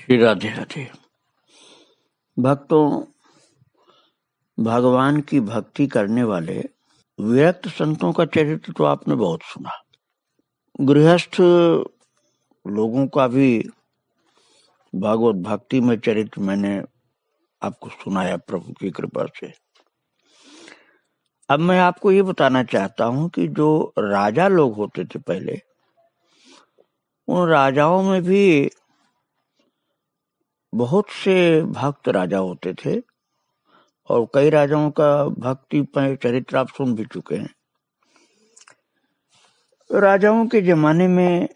श्री राधे राधे। भक्तों, भगवान की भक्ति करने वाले विरक्त संतों का चरित्र तो आपने बहुत सुना। गृहस्थ लोगों का भी भागवत भक्ति में चरित्र मैंने आपको सुनाया प्रभु की कृपा से। अब मैं आपको ये बताना चाहता हूं कि जो राजा लोग होते थे पहले, उन राजाओं में भी बहुत से भक्त राजा होते थे और कई राजाओं का भक्ति पर चरित्र आप सुन भी चुके हैं। राजाओं के जमाने में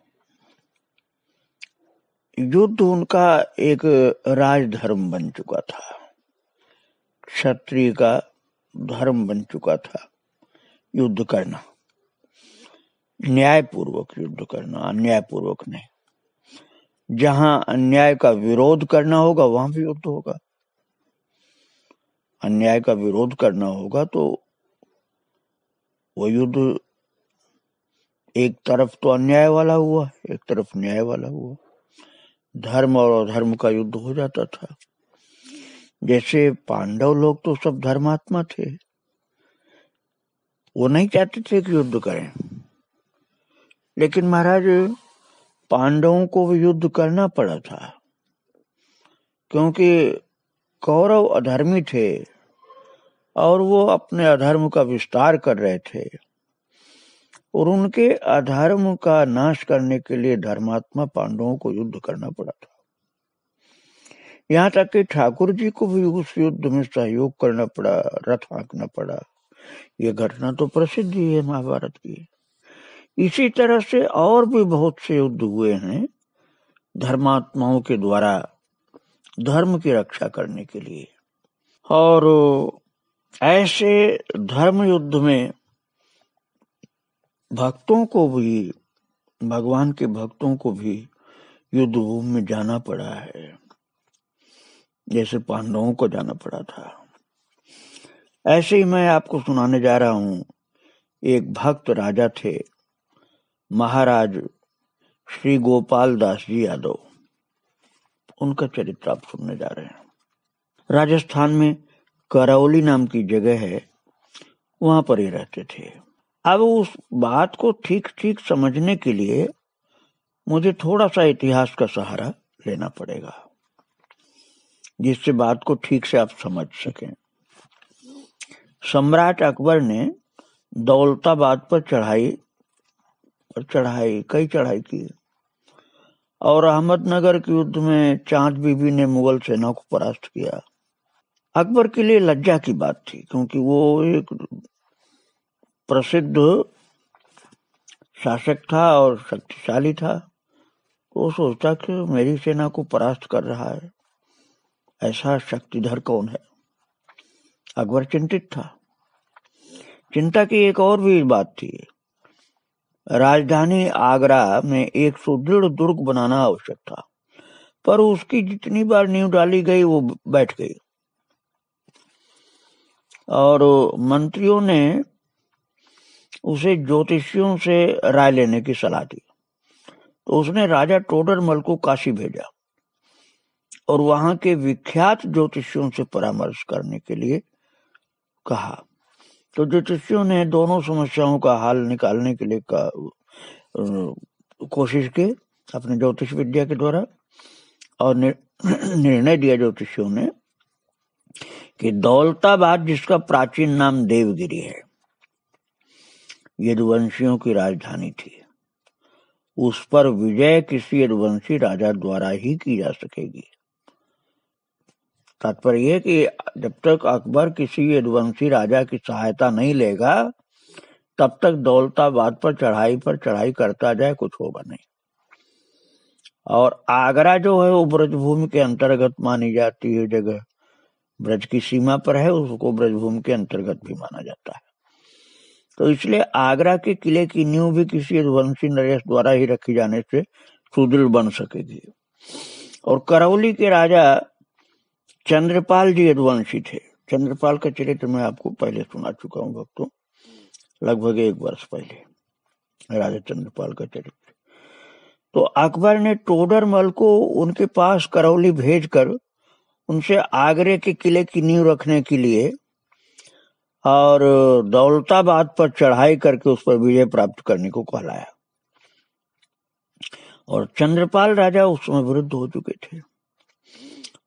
युद्ध उनका एक राजधर्म बन चुका था, क्षत्रिय का धर्म बन चुका था। युद्ध करना, न्यायपूर्वक युद्ध करना, अन्यायपूर्वक नहीं। जहां अन्याय का विरोध करना होगा वहां भी युद्ध होगा। अन्याय का विरोध करना होगा तो वो युद्ध एक तरफ तो अन्याय वाला हुआ, एक तरफ न्याय वाला हुआ। धर्म और अधर्म का युद्ध हो जाता था। जैसे पांडव लोग तो सब धर्मात्मा थे, वो नहीं चाहते थे कि युद्ध करें, लेकिन महाराज पांडवों को भी युद्ध करना पड़ा था, क्योंकि कौरव अधर्मी थे और वो अपने अधर्म का विस्तार कर रहे थे और उनके अधर्म का नाश करने के लिए धर्मात्मा पांडवों को युद्ध करना पड़ा था। यहाँ तक कि ठाकुर जी को भी उस युद्ध में सहयोग करना पड़ा, रथ हाँकना पड़ा। ये घटना तो प्रसिद्ध ही है महाभारत की। इसी तरह से और भी बहुत से युद्ध हुए हैं धर्मात्माओं के द्वारा धर्म की रक्षा करने के लिए। और ऐसे धर्म युद्ध में भक्तों को भी, भगवान के भक्तों को भी युद्ध भूमि में जाना पड़ा है, जैसे पांडवों को जाना पड़ा था। ऐसे ही मैं आपको सुनाने जा रहा हूं। एक भक्त राजा थे, महाराज श्री गोपाल दास जी यादव। उनका चरित्र आप सुनने जा रहे हैं। राजस्थान में करौली नाम की जगह है, वहां पर ही रहते थे। अब उस बात को ठीक ठीक समझने के लिए मुझे थोड़ा सा इतिहास का सहारा लेना पड़ेगा, जिससे बात को ठीक से आप समझ सकें। सम्राट अकबर ने दौलताबाद पर कई चढ़ाई की और अहमदनगर के युद्ध में चांद बीबी ने मुगल सेना को परास्त किया। अकबर के लिए लज्जा की बात थी, क्योंकि वो एक प्रसिद्ध शासक था और शक्तिशाली था। वो सोचता कि मेरी सेना को परास्त कर रहा है, ऐसा शक्तिधर कौन है। अकबर चिंतित था। चिंता की एक और भी बात थी। राजधानी आगरा में एक सुदृढ़ दुर्ग बनाना आवश्यक था, पर उसकी जितनी बार नींव डाली गई वो बैठ गई और मंत्रियों ने उसे ज्योतिषियों से राय लेने की सलाह दी। तो उसने राजा टोडरमल को काशी भेजा और वहां के विख्यात ज्योतिषियों से परामर्श करने के लिए कहा। तो ज्योतिषियों ने दोनों समस्याओं का हल निकालने के लिए कोशिश की अपने ज्योतिष विद्या के द्वारा, और निर्णय दिया ज्योतिषियों ने कि दौलताबाद, जिसका प्राचीन नाम देवगिरी है, यदुवंशियों की राजधानी थी, उस पर विजय किसी यदुवंशी राजा द्वारा ही की जा सकेगी। तात्पर्य यह कि जब तक अकबर किसी यदुवंशी राजा की सहायता नहीं लेगा, तब तक दौलताबाद पर चढ़ाई करता जाए, कुछ होगा नहीं। और आगरा जो है वो ब्रजभूमि के अंतर्गत मानी जाती है जगह, ब्रज की सीमा पर है, उसको ब्रजभूमि के अंतर्गत भी माना जाता है। तो इसलिए आगरा के किले की नींव भी किसी यदुवंशी नरेश द्वारा ही रखी जाने से सुदृढ़ बन सकेगी। और करौली के राजा चंद्रपाल जी यदुवंशी थे। चंद्रपाल का चरित्र मैं आपको पहले सुना चुका हूं भक्तों, लगभग 1 वर्ष पहले, राजा चंद्रपाल का चरित्र। तो अकबर ने टोडरमल को उनके पास करौली भेजकर उनसे आगरे के किले की नींव रखने के लिए और दौलताबाद पर चढ़ाई करके उस पर विजय प्राप्त करने को कहलाया। और चंद्रपाल राजा उस समय वृद्ध हो चुके थे,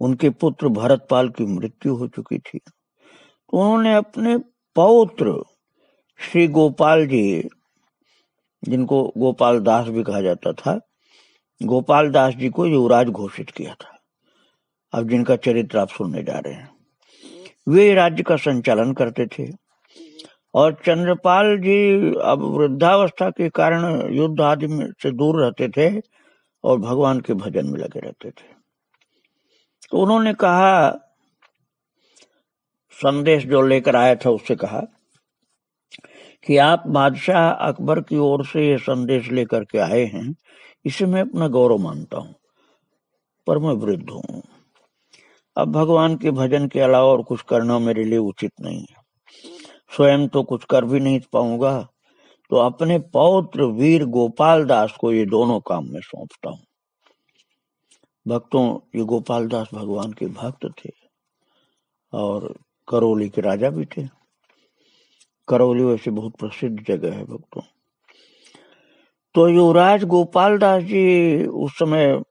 उनके पुत्र भरतपाल की मृत्यु हो चुकी थी। तो उन्होंने अपने पौत्र श्री गोपाल जी, जिनको गोपाल दास भी कहा जाता था, गोपाल दास जी को युवराज घोषित किया था। अब जिनका चरित्र आप सुनने जा रहे हैं, वे राज्य का संचालन करते थे। और चंद्रपाल जी अब वृद्धावस्था के कारण युद्ध आदि से दूर रहते थे और भगवान के भजन में लगे रहते थे। तो उन्होंने कहा, संदेश जो लेकर आया था उससे कहा कि आप बादशाह अकबर की ओर से ये संदेश लेकर के आए हैं, इसे मैं अपना गौरव मानता हूं, पर मैं वृद्ध हूं। अब भगवान के भजन के अलावा और कुछ करना मेरे लिए उचित नहीं है। स्वयं तो कुछ कर भी नहीं पाऊंगा, तो अपने पौत्र वीर गोपाल दास को ये दोनों काम में सौंपता हूं। भक्तों, ये गोपाल दास भगवान के भक्त थे और करौली के राजा भी थे। करौली वैसे बहुत प्रसिद्ध जगह है भक्तों। तो युवराज गोपाल दास जी उस समय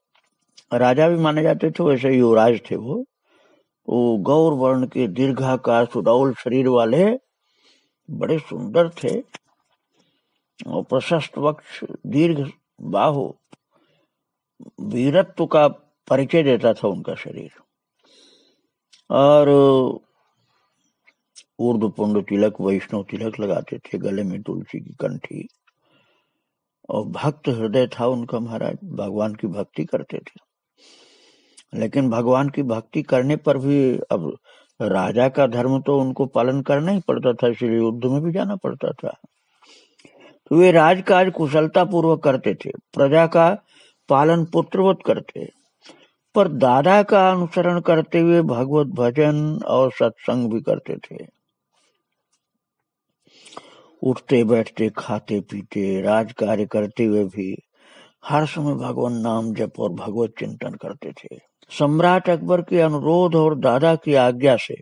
राजा भी माने जाते थे, वैसे युवराज थे वो गौर वर्ण के, दीर्घाकार सुडौल शरीर वाले, बड़े सुंदर थे और प्रशस्त वक्ष, दीर्घ बाहु, वीरत्व का परिचय देता था उनका शरीर। और ऊर्ध्वपुंड तिलक, वैष्णव तिलक लगाते थे, गले में तुलसी की कंठी, और भक्त हृदय था उनका महाराज, भगवान की भक्ति करते थे। लेकिन भगवान की भक्ति करने पर भी अब राजा का धर्म तो उनको पालन करना ही पड़ता था, इसलिए युद्ध में भी जाना पड़ता था। तो वे राजकाज कुशलता पूर्वक करते थे, प्रजा का पालन पुत्रवत करते, पर दादा का अनुसरण करते हुए भगवत भजन और सत्संग भी करते थे। उठते बैठते, खाते पीते, राज कार्य करते हुए भी हर समय भगवान नाम जप और भगवत चिंतन करते थे। सम्राट अकबर के अनुरोध और दादा की आज्ञा से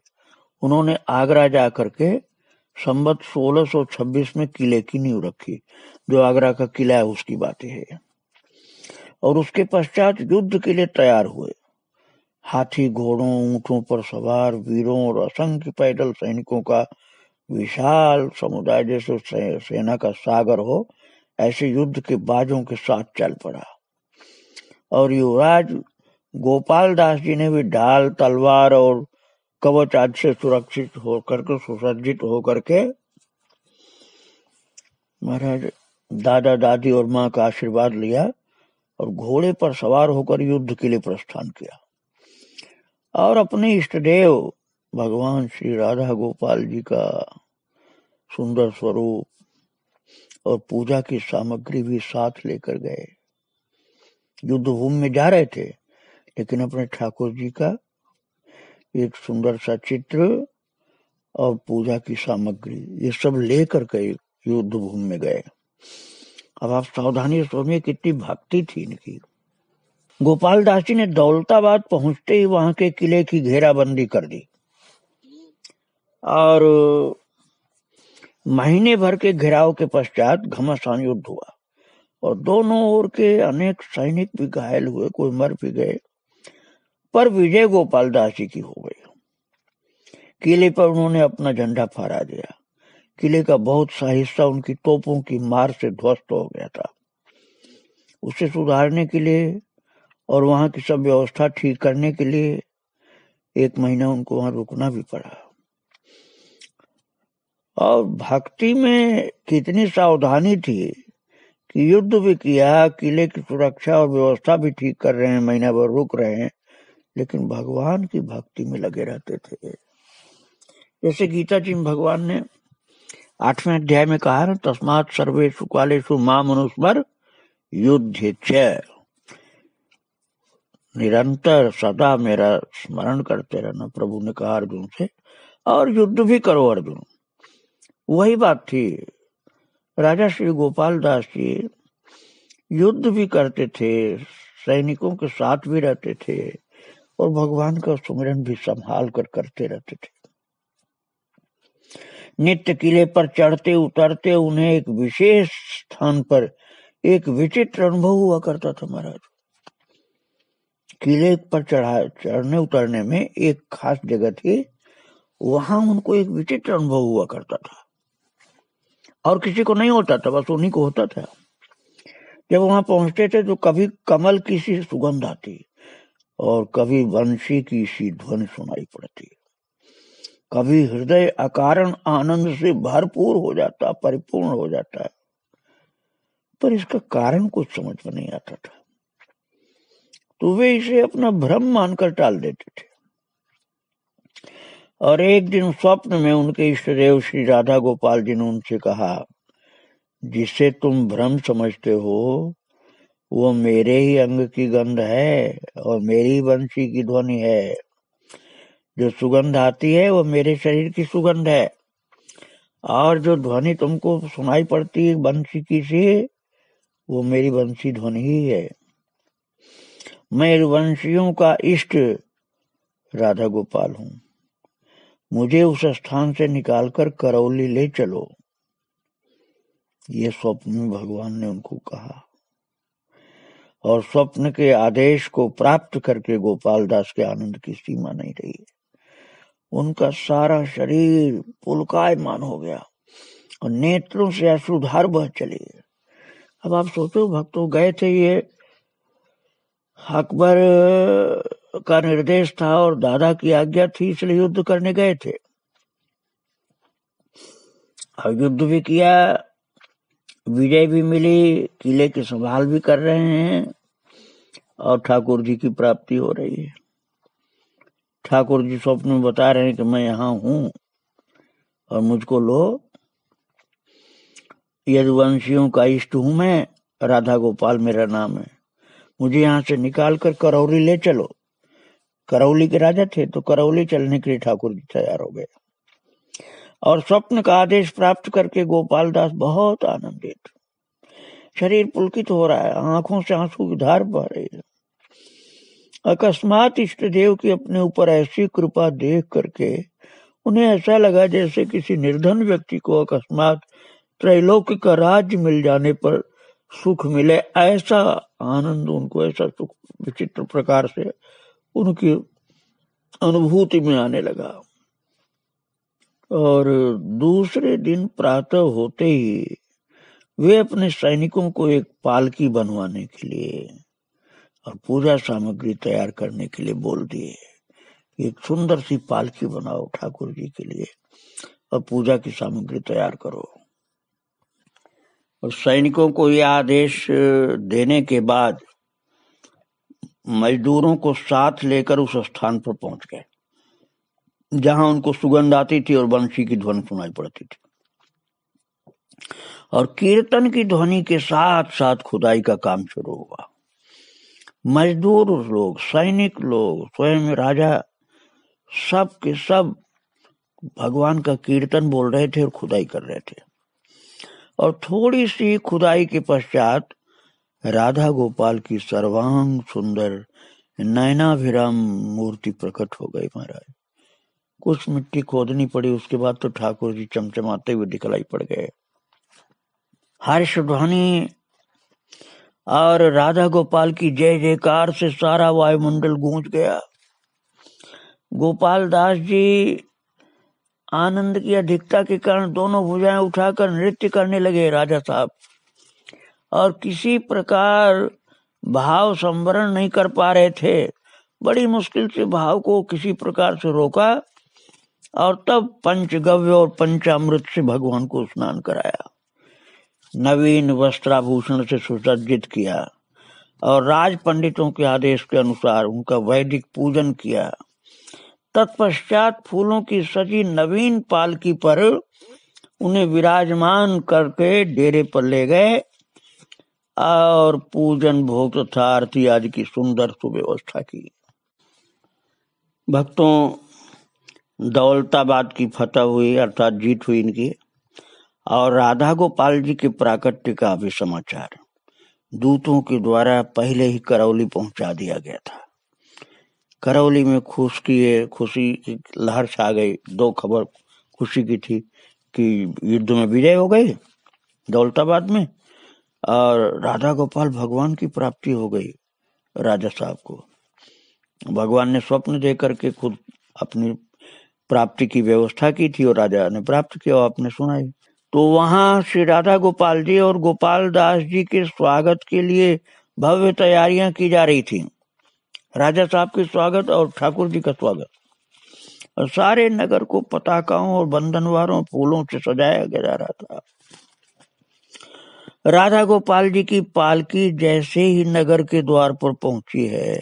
उन्होंने आगरा जाकर के संवत 1626 में किले की नींव रखी, जो आगरा का किला है उसकी बातें है। और उसके पश्चात युद्ध के लिए तैयार हुए। हाथी, घोड़ों, ऊंटों पर सवार वीरों और असंख्य पैदल सैनिकों का विशाल समुदाय, जैसे सेना का सागर हो, ऐसे युद्ध के बाजों के साथ चल पड़ा। और युवराज गोपाल दास जी ने भी ढाल, तलवार और कवच आदि से सुरक्षित होकर के, सुसज्जित होकर के महाराज दादा, दादी और माँ का आशीर्वाद लिया और घोड़े पर सवार होकर युद्ध के लिए प्रस्थान किया। और अपने इष्ट देव भगवान श्री राधा गोपाल जी का सुंदर स्वरूप और पूजा की सामग्री भी साथ लेकर गए। युद्ध भूमि में जा रहे थे, लेकिन अपने ठाकुर जी का एक सुंदर सा चित्र और पूजा की सामग्री, ये सब लेकर के युद्ध भूमि में गए। अब आप सावधानी सुनिए, कितनी भक्ति थी इनकी। गोपाल दास जी ने दौलताबाद पहुंचते ही वहां के किले की घेराबंदी कर दी और महीने भर के घेराव के पश्चात घमासान युद्ध हुआ और दोनों ओर के अनेक सैनिक भी घायल हुए, कोई मर भी गए, पर विजय गोपाल दास जी की हो गई। किले पर उन्होंने अपना झंडा फहरा दिया। किले का बहुत सा हिस्सा उनकी तोपों की मार से ध्वस्त हो गया था। उसे सुधारने के लिए और वहां की सब व्यवस्था ठीक करने के लिए 1 महीना उनको वहां रुकना भी पड़ा। और भक्ति में कितनी सावधानी थी कि युद्ध भी किया, किले की सुरक्षा और व्यवस्था भी ठीक कर रहे हैं, महीना भर रुक रहे हैं, लेकिन भगवान की भक्ति में लगे रहते थे। जैसे गीता जी में भगवान ने 8वें अध्याय में कहा ना, तस्मात् सर्वेषु कालेषु माम अनुस्मर युध्येच्छ, निरंतर सदा मेरा स्मरण करते रहना, प्रभु ने कहा अर्जुन से, और युद्ध भी करो अर्जुन। वही बात थी। राजा श्री गोपाल दास जी युद्ध भी करते थे, सैनिकों के साथ भी रहते थे और भगवान का सुमिरन भी संभाल कर करते रहते थे। नित्य किले पर चढ़ते उतरते उन्हें एक विशेष स्थान पर एक विचित्र अनुभव हुआ करता था महाराज। किले पर चढ़ने उतरने में एक खास जगह थी, वहां उनको एक विचित्र अनुभव हुआ करता था और किसी को नहीं होता था, बस उन्हीं को होता था। जब वहां पहुंचते थे तो कभी कमल की सी सुगंध आती और कभी बंशी की सी ध्वनि सुनाई पड़ती, कभी हृदय अकारण आनंद से भरपूर हो जाता, परिपूर्ण हो जाता, पर इसका कारण कुछ समझ में नहीं आता था, तो वे इसे अपना भ्रम मानकर टाल देते थे। और एक दिन स्वप्न में उनके इष्ट देव श्री राधा गोपाल जी ने उनसे कहा, जिसे तुम भ्रम समझते हो वो मेरे ही अंग की गंध है और मेरी बंशी की ध्वनि है। जो सुगंध आती है वो मेरे शरीर की सुगंध है और जो ध्वनि तुमको सुनाई पड़ती है बंशी की से, वो मेरी बंशी ध्वनि ही है। मैं वंशियों का इष्ट राधा गोपाल हूं, मुझे उस स्थान से निकालकर करौली ले चलो। ये स्वप्न में भगवान ने उनको कहा और स्वप्न के आदेश को प्राप्त करके गोपाल दास के आनंद की सीमा नहीं रही। उनका सारा शरीर पुलकायमान हो गया और नेत्रों से अश्रुधार बह चली। अब आप सोचो, भक्तों गए थे, ये अकबर का निर्देश था और दादा की आज्ञा थी, इसलिए युद्ध करने गए थे और युद्ध भी किया, विजय भी मिली, किले की संभाल भी कर रहे हैं और ठाकुर जी की प्राप्ति हो रही है। ठाकुर जी स्वप्न में बता रहे हैं कि मैं यहाँ हूं और मुझको लो, यदुवंशियों का इष्ट हूं मैं, राधा गोपाल मेरा नाम है, मुझे यहाँ से निकाल कर करौली ले चलो। करौली के राजा थे तो करौली चलने के लिए ठाकुर जी तैयार हो गए और स्वप्न का आदेश प्राप्त करके गोपाल दास बहुत आनंदित, शरीर पुलकित हो रहा है, आंखों से आंसू की धार बह रही है। अकस्मात इष्ट देव की अपने ऊपर ऐसी कृपा देख करके उन्हें ऐसा लगा जैसे किसी निर्धन व्यक्ति को अकस्मात त्रैलोक्य का राज्य मिल जाने पर सुख मिले, ऐसा आनंद उनको, ऐसा सुख विचित्र प्रकार से उनकी अनुभूति में आने लगा। और दूसरे दिन प्रातः होते ही वे अपने सैनिकों को एक पालकी बनवाने के लिए और पूजा सामग्री तैयार करने के लिए बोल दिए। एक सुंदर सी पालकी बनाओ ठाकुर जी के लिए और पूजा की सामग्री तैयार करो। और सैनिकों को यह आदेश देने के बाद मजदूरों को साथ लेकर उस स्थान पर पहुंच गए जहां उनको सुगंध आती थी और बंशी की ध्वनि सुनाई पड़ती थी। और कीर्तन की ध्वनि के साथ साथ खुदाई का काम शुरू हुआ। मजदूर लोग, सैनिक लोग, स्वयं राजा, सब के सब भगवान का कीर्तन बोल रहे थे और खुदाई कर रहे थे। और थोड़ी सी खुदाई के पश्चात राधा गोपाल की सर्वांग सुंदर नयनाभिराम मूर्ति प्रकट हो गई महाराज। कुछ मिट्टी खोदनी पड़ी, उसके बाद तो ठाकुर जी चमचमाते हुए दिखलाई पड़ गए। हर्ष ध्वनि और राधा गोपाल की जय जयकार से सारा वायुमंडल गूंज गया। गोपाल दास जी आनंद की अधिकता के कारण दोनों भुजाएं उठाकर नृत्य करने लगे राजा साहब, और किसी प्रकार भाव संवरण नहीं कर पा रहे थे। बड़ी मुश्किल से भाव को किसी प्रकार से रोका और तब पंचगव्य और पंचामृत से भगवान को स्नान कराया, नवीन वस्त्राभूषण से सुसज्जित किया और राज पंडितों के आदेश के अनुसार उनका वैदिक पूजन किया। तत्पश्चात फूलों की सजी नवीन पालकी पर उन्हें विराजमान करके डेरे पर ले गए और पूजन भोग तथा आरती आदि की सुंदर सुव्यवस्था की। भक्तों, दौलताबाद की फतह हुई, अर्थात जीत हुई इनकी, और राधा गोपाल जी के प्राकट्य का भी समाचार दूतों के द्वारा पहले ही करौली पहुंचा दिया गया था। करौली में खुशी की लहर छा गई। दो खबर खुशी की थी कि युद्ध में विजय हो गई दौलताबाद में, और राधा गोपाल भगवान की प्राप्ति हो गई राजा साहब को। भगवान ने स्वप्न दे करके खुद अपनी प्राप्ति की व्यवस्था की थी और राजा ने प्राप्त किया, आपने सुनाई। तो वहां श्री राधा गोपाल जी और गोपाल दास जी के स्वागत के लिए भव्य तैयारियां की जा रही थी। राजा साहब के स्वागत और ठाकुर जी का स्वागत, और सारे नगर को पताकाओं और बंधनवारों फूलों से सजाया जा रहा था। राधा गोपाल जी की पालकी जैसे ही नगर के द्वार पर पहुंची है,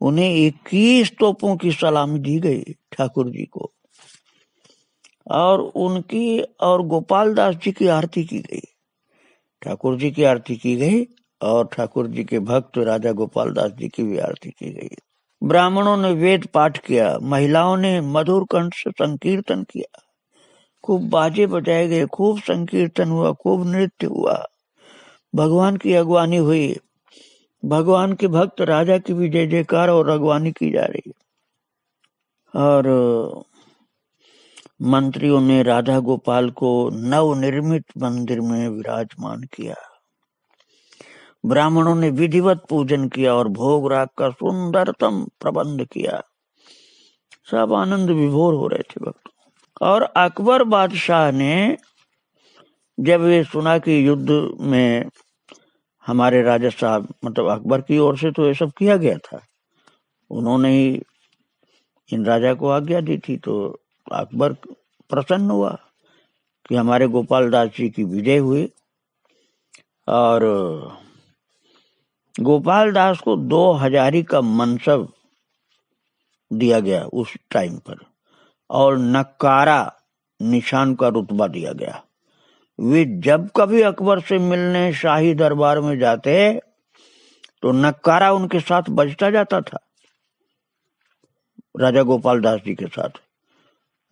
उन्हें 21 तोपों की सलामी दी गई ठाकुर जी को, और उनकी और गोपाल दास जी की आरती की गई। ठाकुर जी की आरती की गई और ठाकुर जी के भक्त राजा गोपाल दास जी की भी आरती की गई। ब्राह्मणों ने वेद पाठ किया, महिलाओं ने मधुर कंठ से संकीर्तन किया, खूब बाजे बजाए गए, खूब संकीर्तन हुआ, खूब नृत्य हुआ, भगवान की अगवानी हुई, भगवान के भक्त राजा की भी जय जयकार और अगवानी की जा रही है। और मंत्रियों ने राधा गोपाल को नवनिर्मित मंदिर में विराजमान किया। ब्राह्मणों ने विधिवत पूजन किया और भोग राग का सुंदरतम प्रबंध किया। सब आनंद विभोर हो रहे थे भक्त। और अकबर बादशाह ने जब ये सुना कि युद्ध में हमारे राजा साहब, मतलब अकबर की ओर से तो ये सब किया गया था, उन्होंने ही इन राजा को आज्ञा दी थी, तो अकबर प्रसन्न हुआ कि हमारे गोपाल दास जी की विजय हुई। और गोपाल दास को 2000 का मनसब दिया गया उस टाइम पर, और नक्कारा निशान का रुतबा दिया गया। वे जब कभी अकबर से मिलने शाही दरबार में जाते तो नक्कारा उनके साथ बजता जाता था, राजा गोपाल दास जी के साथ।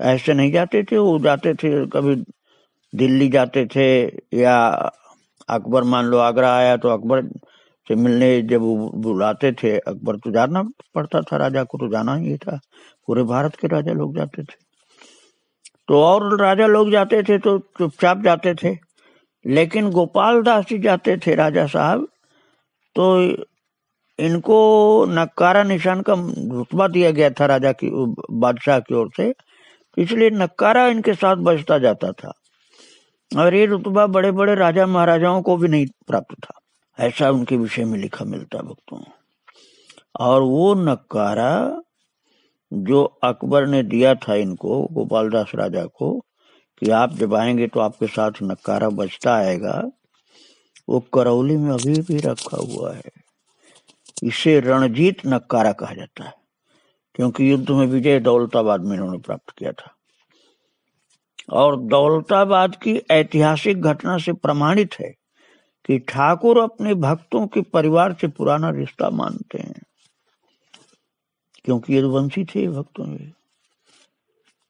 ऐसे नहीं जाते थे, वो जाते थे कभी दिल्ली जाते थे, या अकबर मान लो आगरा आया तो अकबर से मिलने जब वो बुलाते थे, अकबर तो जाना पड़ता था, राजा को तो जाना ही था, पूरे भारत के राजा लोग जाते थे। तो और राजा लोग जाते थे तो चुपचाप जाते थे, लेकिन गोपाल दास जी जाते थे राजा साहब, तो इनको नक्कारा निशान का रुतबा दिया गया था राजा की, बादशाह की ओर से, इसलिए नक्कारा इनके साथ बजता जाता था। और ये रुतबा बड़े बड़े राजा महाराजाओं को भी नहीं प्राप्त था, ऐसा उनके विषय में लिखा मिलता भक्तों। और वो नक्कारा जो अकबर ने दिया था इनको, गोपाल दास राजा को, कि आप जब आएंगे तो आपके साथ नक्कारा बजता आएगा, वो करौली में अभी भी रखा हुआ है। इसे रणजीत नक्कारा कहा जाता है, क्योंकि युद्ध में विजय दौलताबाद में इन्होंने प्राप्त किया था। और दौलताबाद की ऐतिहासिक घटना से प्रमाणित है कि ठाकुर अपने भक्तों के परिवार से पुराना रिश्ता मानते हैं, क्योंकि यदुवंशी थे भक्तों में।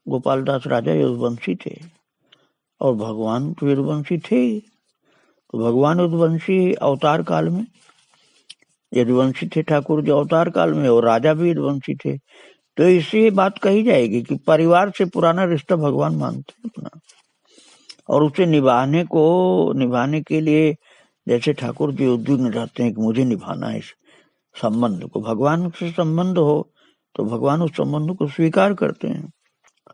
गोपाल दास राजा यदुवंशी थे और भगवान तो यदुवंशी थे, तो भगवान यदुवंशी अवतार काल में यदुवंशी थे, ठाकुर जी अवतार काल में, और राजा भी यदुवंशी थे। तो इससे बात कही जाएगी कि परिवार से पुराना रिश्ता भगवान मानते हैं अपना, और उसे निभाने के लिए जैसे ठाकुर जी उद्विग्न रहते हैं कि मुझे निभाना है इस संबंध को, भगवान से संबंध हो तो भगवान उस संबंध को स्वीकार करते हैं।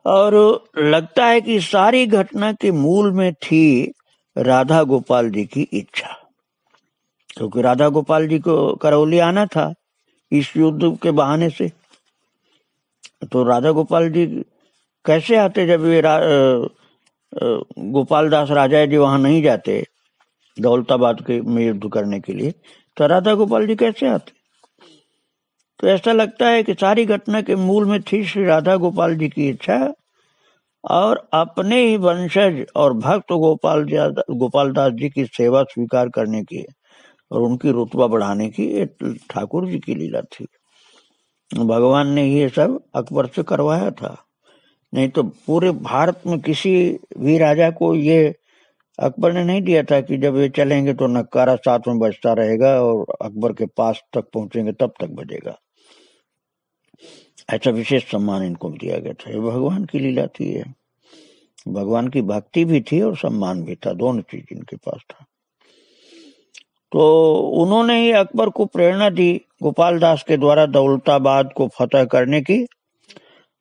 और लगता है कि सारी घटना के मूल में थी राधा गोपाल जी की इच्छा, क्योंकि राधा गोपाल जी को करौली आना था इस युद्ध के बहाने से। तो राधा गोपाल जी कैसे आते जब ये गोपाल दास राजा जी वहां नहीं जाते दौलताबाद के में युद्ध करने के लिए, तो राधा गोपाल जी कैसे आते? तो ऐसा लगता है कि सारी घटना के मूल में थी श्री राधा गोपाल जी की इच्छा, और अपने ही वंशज और भक्त गोपाल दास जी की सेवा स्वीकार करने की और उनकी रुतबा बढ़ाने की ठाकुर जी की लीला थी। भगवान ने ये सब अकबर से करवाया था, नहीं तो पूरे भारत में किसी भी राजा को ये अकबर ने नहीं दिया था कि जब ये चलेंगे तो नक्कारा साथ में बजता रहेगा और अकबर के पास तक पहुंचेंगे तब तक बजेगा। ऐसा विशेष सम्मान इनको दिया गया था। ये भगवान की लीला थी। ये भगवान की भक्ति भी थी और सम्मान भी था, दोनों चीज इनके पास था। तो उन्होंने ही अकबर को प्रेरणा दी गोपाल दास के द्वारा दौलताबाद को फतह करने की,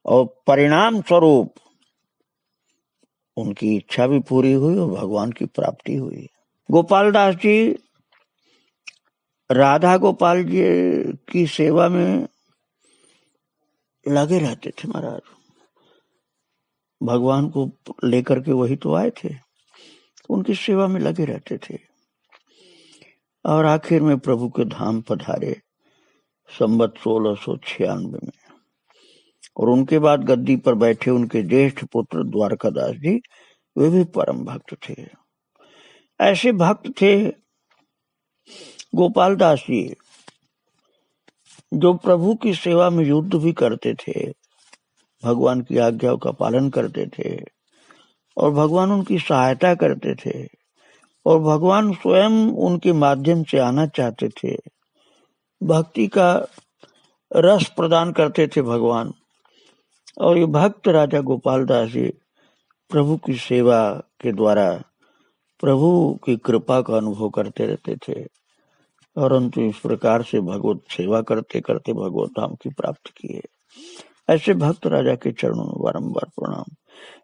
और परिणाम स्वरूप उनकी इच्छा भी पूरी हुई और भगवान की प्राप्ति हुई। गोपाल दास जी राधा गोपाल जी की सेवा में लगे रहते थे महाराज। भगवान को लेकर के वही तो आए थे, तो उनकी सेवा में लगे रहते थे। और आखिर में प्रभु के धाम पधारे संवत 1696 में, और उनके बाद गद्दी पर बैठे उनके ज्येष्ठ पुत्र द्वारकादास जी, वे भी परम भक्त थे। ऐसे भक्त थे गोपाल दास जी जो प्रभु की सेवा में युद्ध भी करते थे, भगवान की आज्ञाओं का पालन करते थे, और भगवान उनकी सहायता करते थे, और भगवान स्वयं उनके माध्यम से आना चाहते थे। भक्ति का रस प्रदान करते थे भगवान। और ये भक्त राजा गोपाल दास जी प्रभु की सेवा के द्वारा प्रभु की कृपा का अनुभव करते रहते थे, परंतु इस प्रकार से भगवत सेवा करते करते भगवत धाम की प्राप्ति किए। ऐसे भक्त राजा के चरणों में बारंबार प्रणाम।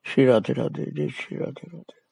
श्री राधे राधे, जय श्री राधे राधे।